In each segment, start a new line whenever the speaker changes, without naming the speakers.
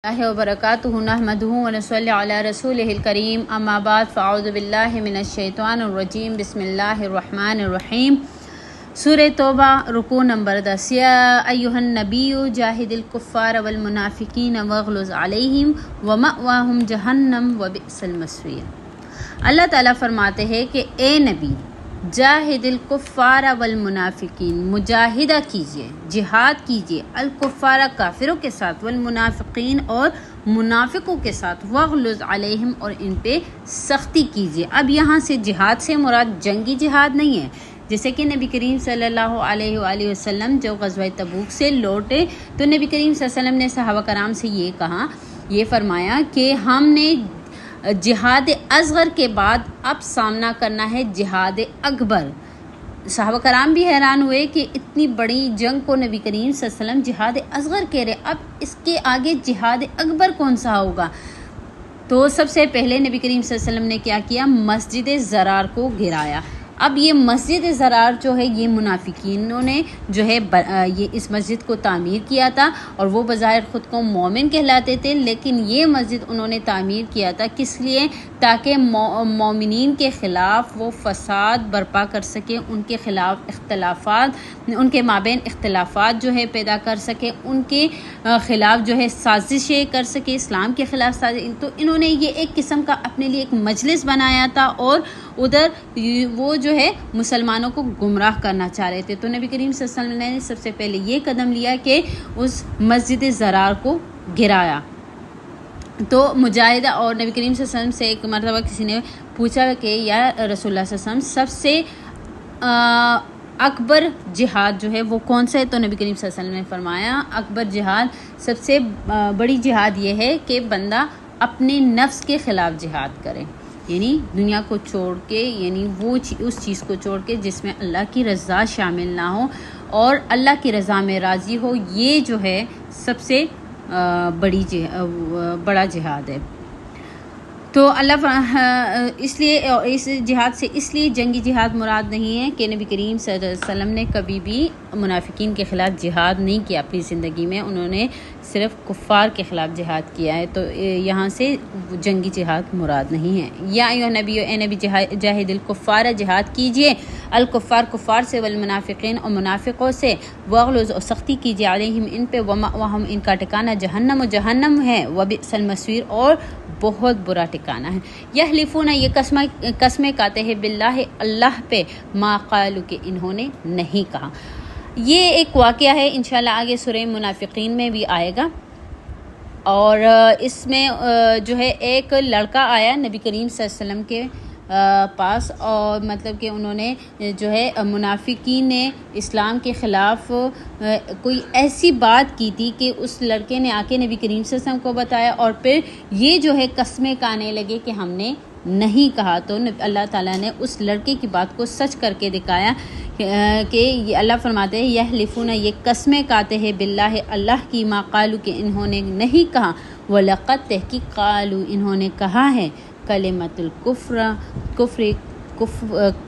اللہ وبرکاتہ نحمدہ ونصلی علی رسولہ الکریم اما بعد فاعوذ باللہ من الشیطان الرجیم بسم اللہ الرحمن الرحیم سورہ توبہ رکوع نمبر 10 یا ایہا النبی جاہد الکفار والمنافقین واغلظ علیہم ومأواہم جہنم وبئس المصیر۔ اللہ تعالیٰ فرماتے ہیں کہ اے نبی جاہد الکفار والمنافقین، مجاہدہ کیجیے، جہاد کیجیے، الکفار کافروں کے ساتھ، والمنافقین اور منافقوں کے ساتھ، واغلظ علیہم اور ان پہ سختی کیجیے۔ اب یہاں سے جہاد سے مراد جنگی جہاد نہیں ہے، جیسے کہ نبی کریم صلی اللہ علیہ وآلہ وسلم جب غزوہ تبوک سے لوٹے تو نبی کریم صلی اللہ علیہ وسلم نے صحابہ کرام سے یہ کہا، یہ فرمایا کہ ہم نے جہاد اصغر کے بعد اب سامنا کرنا ہے جہاد اکبر۔ صحابہ کرام بھی حیران ہوئے کہ اتنی بڑی جنگ کو نبی کریم صلی اللہ علیہ وسلم جہاد اصغر کہہ رہے، اب اس کے آگے جہاد اکبر کون سا ہوگا؟ تو سب سے پہلے نبی کریم صلی اللہ علیہ وسلم نے کیا کیا؟ مسجد ضرار کو گرایا۔ اب یہ مسجد ضرار جو ہے یہ منافقینوں نے جو ہے یہ اس مسجد کو تعمیر کیا تھا، اور وہ بظاہر خود کو مومن کہلاتے تھے، لیکن یہ مسجد انہوں نے تعمیر کیا تھا کس لیے؟ تاکہ مومنین کے خلاف وہ فساد برپا کر سکے، ان کے خلاف اختلافات، ان کے مابین اختلافات جو ہے پیدا کر سکے، ان کے خلاف جو ہے سازشیں کر سکے، اسلام کے خلاف سازش۔ تو انہوں نے یہ ایک قسم کا اپنے لیے ایک مجلس بنایا تھا، اور ادھر وہ جو ہے مسلمانوں کو گمراہ کرنا چاہ رہے تھے۔ تو نبی کریم صلی اللہ علیہ وسلم نے سب سے پہلے یہ قدم لیا کہ اس مسجد ضرار کو گرایا۔ تو مجاہدہ، اور نبی کریم صلی اللہ علیہ وسلم سے ایک مرتبہ کسی نے پوچھا کہ یا رسول اللہ صلی اللہ علیہ وسلم سب سے اکبر جہاد جو ہے وہ کون سا ہے؟ تو نبی کریم صلی اللہ علیہ وسلم نے فرمایا اکبر جہاد، سب سے بڑی جہاد یہ ہے کہ بندہ اپنے نفس کے خلاف جہاد کرے، یعنی دنیا کو چھوڑ کے، یعنی وہ اس چیز کو چھوڑ کے جس میں اللہ کی رضا شامل نہ ہو اور اللہ کی رضا میں راضی ہو، یہ جو ہے سب سے بڑا جہاد ہے۔ تو اللہ اس لیے اس جہاد سے اس لیے جنگی جہاد مراد نہیں ہے کہ نبی کریم صلی اللہ علیہ وسلم نے کبھی بھی منافقین کے خلاف جہاد نہیں کیا اپنی زندگی میں، انہوں نے صرف کفار کے خلاف جہاد کیا ہے، تو یہاں سے جنگی جہاد مراد نہیں ہے۔ یا ایھا نبی، اے نبی جاہد الکفار، جہاد کیجیے الکفار کفار سے، والمنافقین اور منافقوں سے، واغلظ اور سختی کیجیے علیہم ان پہ، ومأواہم ان کا ٹھکانہ جہنم و جہنم ہے، وبئس المصیر اور بہت برا ٹھکانہ ہے۔ یحلفون، یہ قسمیں کھاتے ہیں، باللہ اللہ پہ، ما قالوا کہ انہوں نے نہیں کہا۔ یہ ایک واقعہ ہے، انشاءاللہ آگے سورہ منافقین میں بھی آئے گا، اور اس میں جو ہے ایک لڑکا آیا نبی کریم صلی اللہ علیہ وسلم کے پاس، اور مطلب کہ انہوں نے جو ہے منافقین نے اسلام کے خلاف کوئی ایسی بات کی تھی کہ اس لڑکے نے آ کے نبی کریم صلی اللہ علیہ وسلم کو بتایا، اور پھر یہ جو ہے قسمیں کھانے لگے کہ ہم نے نہیں کہا۔ تو اللہ تعالیٰ نے اس لڑکے کی بات کو سچ کر کے دکھایا کہ یہ اللہ فرماتے ہیں یحلفون، یہ قسمیں کھاتے ہیں، باللہ اللہ کی، ما قالوا کہ انہوں نے نہیں کہا، وَلَقَدْ تحقیق قالوا انہوں نے کہا ہے، کلمۃ الکفر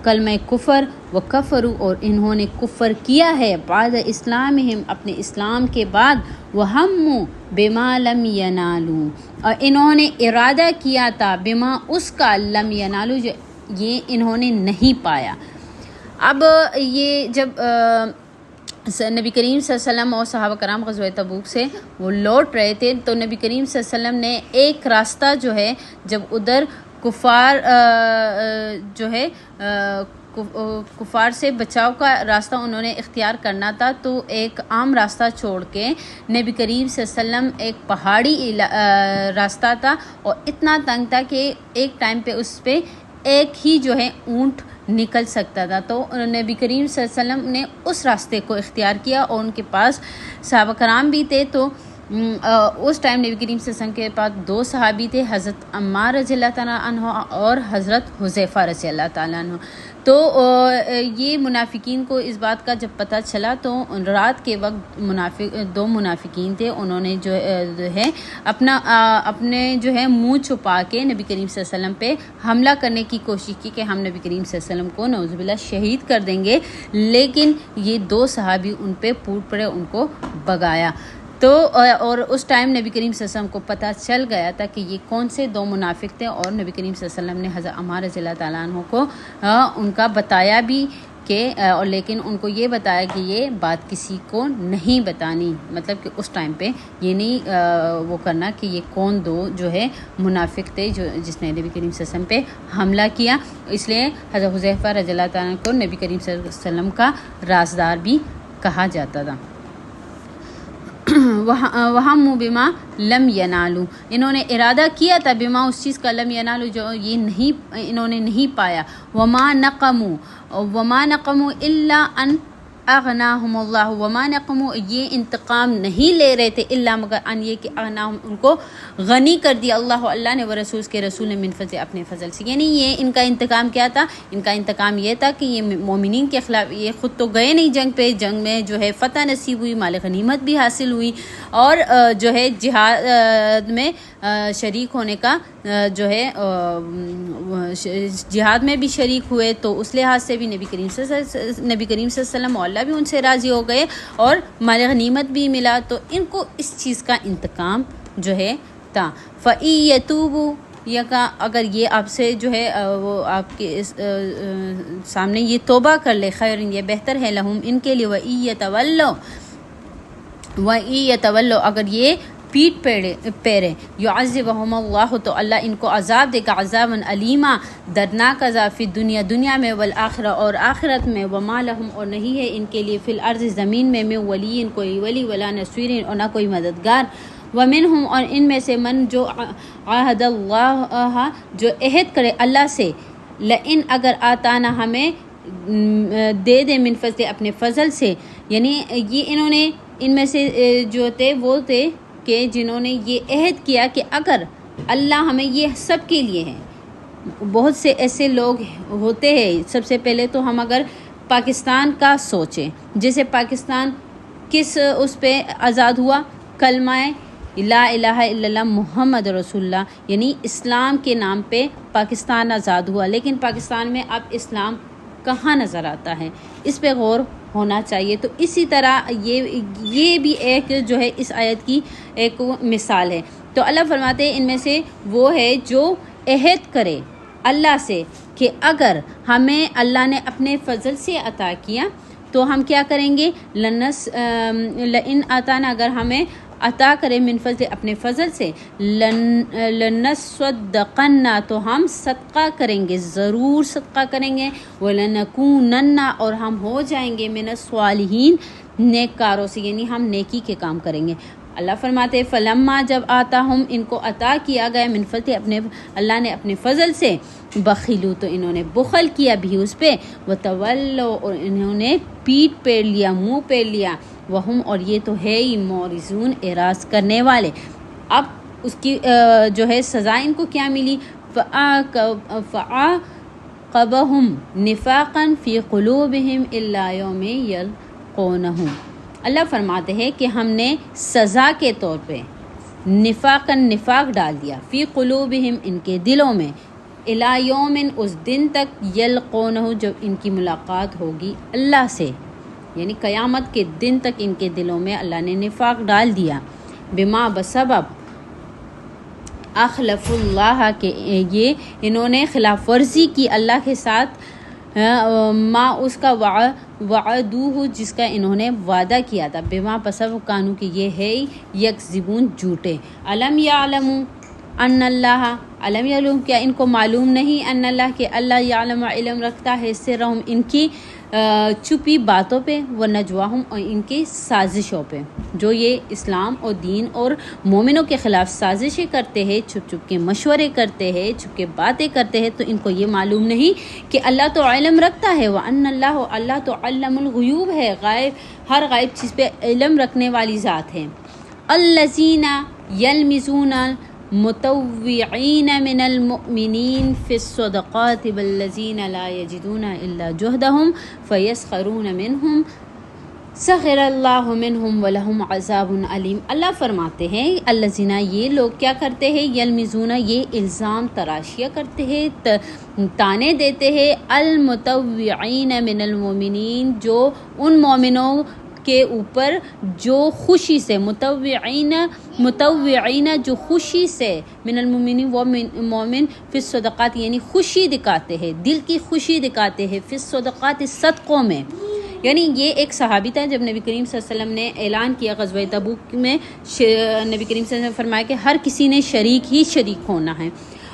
کلمہ کفر، وکفروا اور انہوں نے کفر کیا ہے، بعد اسلامہم اپنے اسلام کے بعد، وہموا بما لم ینالوا اور انہوں نے ارادہ کیا تھا، بما اس کا، لم ینالوا جو یہ انہوں نے نہیں پایا۔ اب یہ جب نبی کریم صلی اللہ علیہ وسلم اور صحابہ کرام غزوہ تبوک سے وہ لوٹ رہے تھے، تو نبی کریم صلی اللہ علیہ وسلم نے ایک راستہ جو ہے، جب ادھر کفار جو ہے کفار سے بچاؤ کا راستہ انہوں نے اختیار کرنا تھا، تو ایک عام راستہ چھوڑ کے نبی کریم صلی اللہ علیہ وسلم ایک پہاڑی راستہ تھا، اور اتنا تنگ تھا کہ ایک ٹائم پہ اس پہ ایک ہی جو ہے اونٹ نکل سکتا تھا۔ تو نبی کریم صلی اللہ علیہ وسلم نے اس راستے کو اختیار کیا، اور ان کے پاس صحابہ کرام بھی تھے۔ تو اس ٹائم نبی کریم صلی اللہ علیہ وسلم کے پاس دو صحابی تھے، حضرت عمار رضی اللہ تعالیٰ عنہ اور حضرت حذیفہ رضی اللہ تعالیٰ عنہ۔ تو یہ منافقین کو اس بات کا جب پتہ چلا، تو رات کے وقت دو منافقین تھے، انہوں نے جو ہے اپنے جو ہے منہ چھپا کے نبی کریم صلی اللہ علیہ وسلم پہ حملہ کرنے کی کوشش کی کہ ہم نبی کریم صلی اللہ علیہ وسلم کو نعوذ باللہ شہید کر دیں گے، لیکن یہ دو صحابی ان پہ پھوٹ پڑے، ان کو بھگایا۔ تو اور اس ٹائم نبی کریم صلی اللہ علیہ وسلم کو پتہ چل گیا تھا کہ یہ کون سے دو منافق تھے، اور نبی کریم صلی اللہ علیہ وسلم نے حضرت عمار رضی اللہ تعالیٰ عنہ کو ان کا بتایا بھی کہ اور لیکن ان کو یہ بتایا کہ یہ بات کسی کو نہیں بتانی، مطلب کہ اس ٹائم پہ یہ نہیں وہ کرنا کہ یہ کون دو جو ہے منافق تھے جس نے نبی کریم صلی اللہ علیہ وسلم پہ حملہ کیا. اس لیے حضرت حذیفہ رضی اللہ تعالیٰ عنہ کو نبی کریم صلی اللہ علیہ وسلم کا رازدار بھی کہا جاتا تھا. وَهَمُّوا بِمَا لَمْ يَنَالُوا، انہوں نے ارادہ کیا تھا بما اس چیز کا لم ینالو جو یہ نہیں انہوں نے نہیں پایا. وَمَا نَقَمُوا إِلَّا أَنْ اغناہم اللہ، وما نقموا یہ انتقام نہیں لے رہے تھے الا مگر ان یہ کہ اغناہم ان کو غنی کر دیا اللہ نے ورسول کے رسول نے من فضل اپنے فضل سے. یعنی یہ ان کا انتقام کیا تھا؟ ان کا انتقام یہ تھا کہ یہ مومنین کے خلاف، یہ خود تو گئے نہیں جنگ پہ، جنگ میں جو ہے فتح نصیب ہوئی، مال غنیمت بھی حاصل ہوئی، اور جو ہے جہاد میں شریک ہونے کا جو ہے جہاد میں بھی شریک ہوئے، تو اس لحاظ سے بھی نبی کریم صلی اللہ علیہ وسلم اللہ بھی ان سے راضی ہو گئے اور مال غنیمت بھی ملا، تو ان کو اس چیز کا انتقام جو ہے تھا. فَإِن يَتُوبُوا، یا کہ اگر یہ آپ سے جو ہے وہ آپ کے سامنے یہ توبہ کر لے، خیر یہ بہتر ہے لہم ان کے لیے. وَإِن يَتَوَلَّوْا اگر یہ پیٹ پیرے یعذبہم اللہ تو اللہ ان کو عذاب دے گا، عذابًا علیما دردناک عذاب، فی دنیا میں والآخرہ اور آخرت میں. وما لہم اور نہیں ہے ان کے لیے فی الارض زمین میں ولی کوئی ولی ولا نصیر اور نہ کوئی مددگار. ومنہم اور ان میں سے من جو عہد اللہ جو عہد کرے اللہ سے، لئن اگر آتانا ہمیں دے دے من فضل اپنے فضل سے. یعنی یہ انہوں نے ان میں سے جو تھے وہ تھے کہ جنہوں نے یہ عہد کیا کہ اگر اللہ ہمیں، یہ سب کے لیے ہے، بہت سے ایسے لوگ ہوتے ہیں. سب سے پہلے تو ہم اگر پاکستان کا سوچیں، جیسے پاکستان کس اس پہ آزاد ہوا؟ کلمہ لا الہ الا اللہ محمد رسول اللہ، یعنی اسلام کے نام پہ پاکستان آزاد ہوا. لیکن پاکستان میں اب اسلام کہاں نظر آتا ہے؟ اس پہ غور ہونا چاہیے. تو اسی طرح یہ بھی ایک جو ہے اس آیت کی ایک مثال ہے. تو اللہ فرماتے ہیں ان میں سے وہ ہے جو عہد کرے اللہ سے کہ اگر ہمیں اللہ نے اپنے فضل سے عطا کیا تو ہم کیا کریں گے؟ لئن آتانا اگر ہمیں عطا کرے من فضل اپنے فضل سے، لنصدقن تو ہم صدقہ کریں گے، ضرور صدقہ کریں گے. ولنکونن اور ہم ہو جائیں گے من الصالحین نیک کاروں سے، یعنی ہم نیکی کے کام کریں گے. اللہ فرماتے فلما جب آتا ہم ان کو عطا کیا گیا من فضل اپنے اللہ نے اپنے فضل سے، بخیلو تو انہوں نے بخل کیا بھی اس پہ، وتولوا اور انہوں نے پیٹ پھیر لیا، منہ پھیر لیا، وہم اور یہ تو ہے ہی معرضون اعراض کرنے والے. اب اس کی جو ہے سزا ان کو کیا ملی؟ فعاقبہم نفاقا فی قلوبہم الا یوم یلقونہ. اللہ فرماتے ہیں کہ ہم نے سزا کے طور پہ نفاق ڈال دیا، فی قلوبہم ان کے دلوں میں، الا یوم اس دن تک، یلقونہ جب ان کی ملاقات ہوگی اللہ سے، یعنی قیامت کے دن تک ان کے دلوں میں اللہ نے نفاق ڈال دیا. بما بسبب اخلف اللہ کہ یہ انہوں نے خلاف ورزی کی اللہ کے ساتھ، ما اس کا وعدوہ جس کا انہوں نے وعدہ کیا تھا. بما بسبب کانو کہ یہ ہے یکذبون جھوٹے. علم یعلموا ان اللہ، علم یعلم کیا ان کو معلوم نہیں، ان اللہ کہ اللہ یعلم علم رکھتا ہے سرہم ان کی چھپی باتوں پہ، و نجواہم اور ان کی سازشوں پہ. جو یہ اسلام اور دین اور مومنوں کے خلاف سازشیں کرتے ہیں، چھپ چھپ کے مشورے کرتے ہیں، چھپ کے باتیں کرتے ہیں، تو ان کو یہ معلوم نہیں کہ اللہ تو علم رکھتا ہے. وَأَنَّ اللَّهُ اللہ تو علم الغیوب ہے، غائب ہر غائب چیز پہ علم رکھنے والی ذات ہے. الَّذِينَ يَلْمِزُونَ متوعین من المؤمنین فی الصدقات والذین لا یجدون الا جہدہم فیسخرون منہم سخر اللہ منہم ولہم عذاب علیم. اللہ فرماتے ہیں الذین یہ لوگ کیا کرتے ہیں؟ یلمزون یہ الزام تراشیاں کرتے ہیں، تانے دیتے ہیں، المتوعین من المؤمنین جو ان مومنوں کے اوپر جو خوشی سے متوعین جو خوشی سے من المؤمنین و مومن فی الصدقات یعنی خوشی دکھاتے ہیں، دل کی خوشی دکھاتے ہیں، فی الصدقات صدقوں میں. یعنی یہ ایک صحابی تھا جب نبی کریم صلی اللہ علیہ وسلم نے اعلان کیا غزوہ تبوک میں، نبی کریم صلی اللہ علیہ وسلم نے فرمایا کہ ہر کسی نے شریک ہونا ہے.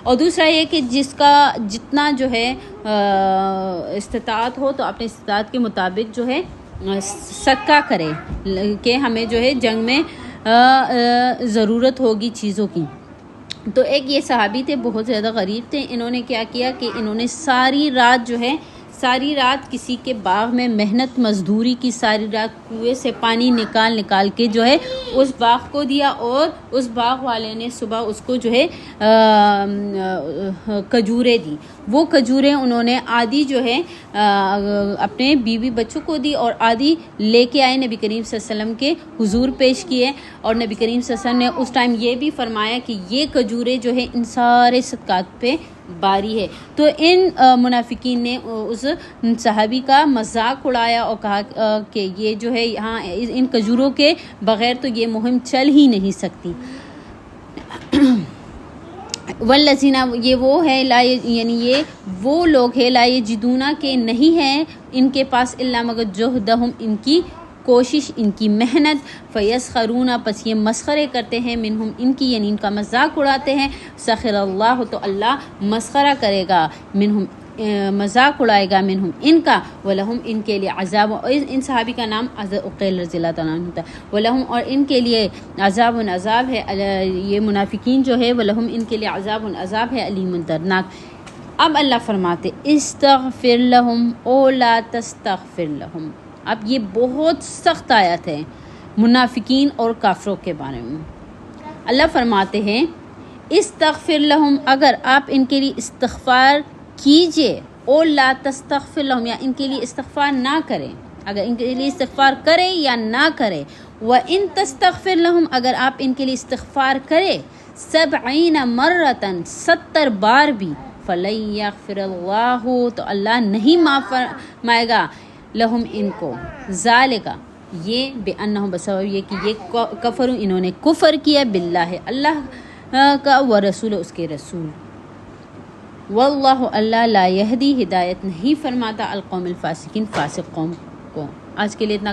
اور دوسرا یہ کہ جس کا جتنا جو ہے استطاعت ہو تو اپنے استطاعت کے مطابق جو ہے صدقہ کرے، کہ ہمیں جو ہے جنگ میں ضرورت ہوگی چیزوں کی. تو ایک یہ صحابی تھے، بہت زیادہ غریب تھے. انہوں نے کیا کیا کہ انہوں نے ساری رات کسی کے باغ میں محنت مزدوری کی، ساری رات کنویں سے پانی نکال کے جو ہے اس باغ کو دیا، اور اس باغ والے نے صبح اس کو جو ہے کھجوریں دی. وہ کھجوریں انہوں نے آدھی جو ہے اپنے بیوی بچوں کو دی اور آدھی لے کے آئے، نبی کریم صلی اللہ علیہ وسلم کے حضور پیش کیے. اور نبی کریم صلی اللہ علیہ وسلم نے اس ٹائم یہ بھی فرمایا کہ یہ کھجوریں جو ہے ان سارے صدقات پہ باری ہے. تو ان منافقین نے اس صحابی کا مذاق اڑایا اور کہا کہ یہ جو ہے یہاں ان کھجوروں کے بغیر تو یہ مہم چل ہی نہیں سکتی. والذین یہ وہ ہے یعنی یہ وہ لوگ ہیں لا یجدونا کہ نہیں ہے ان کے پاس الا مگر جہدہم ان کی کوشش، ان کی محنت. فیسخرون پس یہ مسخرے کرتے ہیں منہم ان کی یعنی ان کا مذاق اڑاتے ہیں. سخر اللہ تو اللہ مسخرہ کرے گا منہم مذاق اڑائے گا منہم ان کا. ولہم ان کے لیے عذاب، ان صحابی کا نام عقیل رضی اللہ تعالیٰ عنہ تھا. ولہم اور ان کے لیے عذاب ہے، یہ منافقین جو ہے ولہم ان کے لیے عذاب ہے علیم دردناک. اب اللہ فرماتے استغفر لہم او لا تستغفر لہم. اب یہ بہت سخت آیت ہے منافقین اور کافروں کے بارے میں. اللہ فرماتے ہیں استغفر لہم اگر آپ ان کے لیے استغفار کیجئے، او لا تستغفر لہم یا ان کے لیے استغفار نہ کریں، اگر ان کے لیے استغفار کریں یا نہ کریں. وَإِن تستغفر لہم اگر آپ ان کے لیے استغفار کریں 70 مرتن 70 بار بھی، فَلَن يَغْفِرَ اللَّهُ تو اللہ نہیں معاف فرمائے گا لہم ان کو. ذالک یہ بِأَنَّهُمْ بسبب یہ کہ یہ کفروا انہوں نے کفر کیا باللہ اللہ کا ورسول اس کے رسول. واللہ اللہ لا یہدی ہدایت نہیں فرماتا القوم الفاسقین فاسق قوم کو. آج کے لیے اتنا